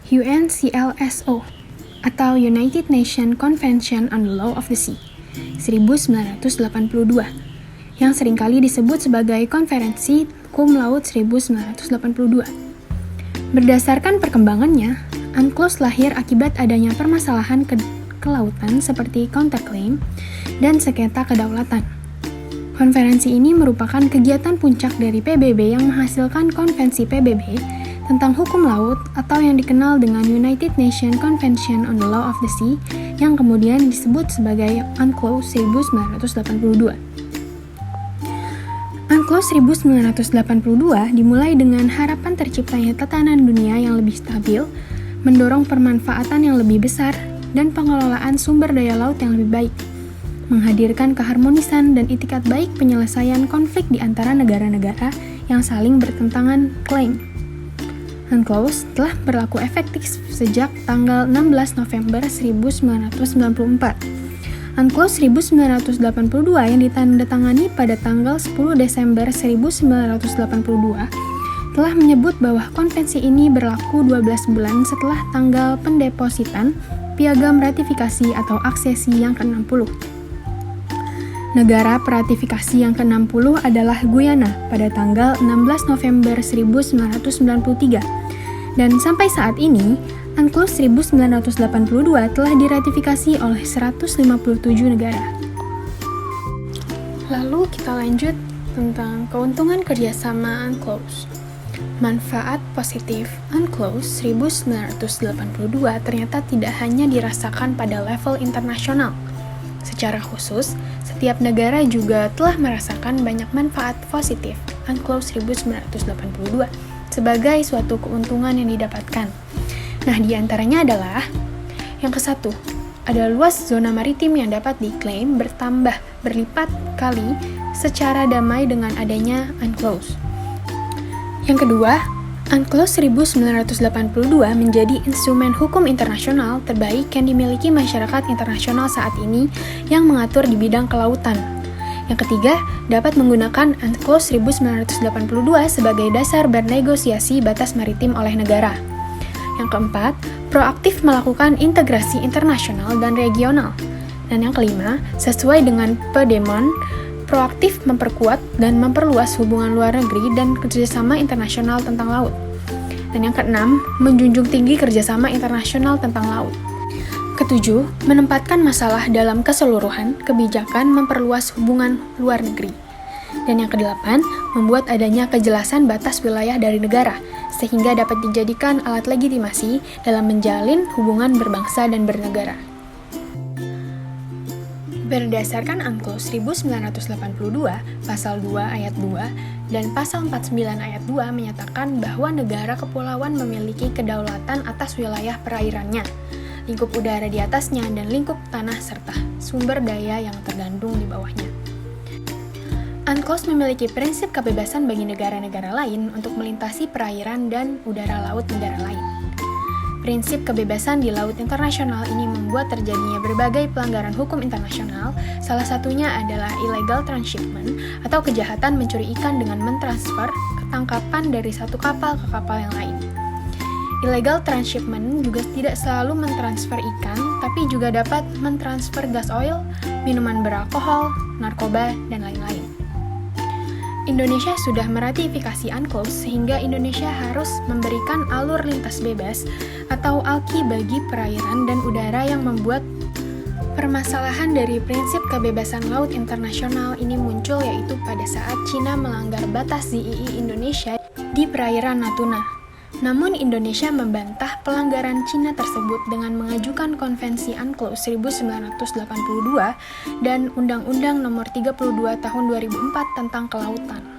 UNCLSO atau United Nations Convention on the Law of the Sea 1982 yang seringkali disebut sebagai Konferensi Hukum Laut 1982. Berdasarkan perkembangannya, UNCLOS lahir akibat adanya permasalahan kelautan seperti counterclaim dan sengketa kedaulatan. Konferensi ini merupakan kegiatan puncak dari PBB yang menghasilkan konvensi PBB tentang hukum laut atau yang dikenal dengan United Nations Convention on the Law of the Sea yang kemudian disebut sebagai UNCLOS 1982. UNCLOS 1982 dimulai dengan harapan terciptanya tatanan dunia yang lebih stabil, mendorong permanfaatan yang lebih besar, dan pengelolaan sumber daya laut yang lebih baik, menghadirkan keharmonisan dan itikat baik penyelesaian konflik di antara negara-negara yang saling bertentangan klaim. UNCLOS telah berlaku efektif sejak tanggal 16 November 1994. UNCLOS 1982 yang ditandatangani pada tanggal 10 Desember 1982 telah menyebut bahwa konvensi ini berlaku 12 bulan setelah tanggal pendepositan piagam ratifikasi atau aksesi yang ke-60. Negara peratifikasi yang ke-60 adalah Guyana pada tanggal 16 November 1993. Dan sampai saat ini, UNCLOS 1982 telah diratifikasi oleh 157 negara. Lalu kita lanjut tentang keuntungan kerjasama UNCLOS. Manfaat positif UNCLOS 1982 ternyata tidak hanya dirasakan pada level internasional. Secara khusus, setiap negara juga telah merasakan banyak manfaat positif UNCLOS 1982 sebagai suatu keuntungan yang didapatkan. Nah, di antaranya adalah yang ke-1, ada luas zona maritim yang dapat diklaim bertambah berlipat kali secara damai dengan adanya UNCLOS. Yang kedua, UNCLOS 1982 menjadi instrumen hukum internasional terbaik yang dimiliki masyarakat internasional saat ini yang mengatur di bidang kelautan. Yang ketiga, dapat menggunakan UNCLOS 1982 sebagai dasar bernegosiasi batas maritim oleh negara. Yang keempat, proaktif melakukan integrasi internasional dan regional. Dan yang kelima, sesuai dengan pedoman, proaktif memperkuat dan memperluas hubungan luar negeri dan kerjasama internasional tentang laut. Dan yang keenam, menjunjung tinggi kerjasama internasional tentang laut. Ketujuh, menempatkan masalah dalam keseluruhan kebijakan memperluas hubungan luar negeri. Dan yang kedelapan, membuat adanya kejelasan batas wilayah dari negara, sehingga dapat dijadikan alat legitimasi dalam menjalin hubungan berbangsa dan bernegara. Berdasarkan UNCLOS 1982, Pasal 2 Ayat 2, dan Pasal 49 Ayat 2 menyatakan bahwa negara kepulauan memiliki kedaulatan atas wilayah perairannya, lingkup udara di atasnya, dan lingkup tanah serta sumber daya yang tergandung di bawahnya. UNCLOS memiliki prinsip kebebasan bagi negara-negara lain untuk melintasi perairan dan udara laut negara lain. Prinsip kebebasan di laut internasional ini membuat terjadinya berbagai pelanggaran hukum internasional, salah satunya adalah illegal transshipment atau kejahatan mencuri ikan dengan mentransfer ketangkapan dari satu kapal ke kapal yang lain. Illegal transshipment juga tidak selalu mentransfer ikan, tapi juga dapat mentransfer gas oil, minuman beralkohol, narkoba, dan lain-lain. Indonesia sudah meratifikasi UNCLOS sehingga Indonesia harus memberikan alur lintas bebas atau ALKI bagi perairan dan udara yang membuat permasalahan dari prinsip kebebasan laut internasional ini muncul, yaitu pada saat Cina melanggar batas ZII Indonesia di perairan Natuna. Namun Indonesia membantah pelanggaran Cina tersebut dengan mengajukan Konvensi UNCLOS 1982 dan Undang-Undang Nomor 32 Tahun 2004 tentang Kelautan.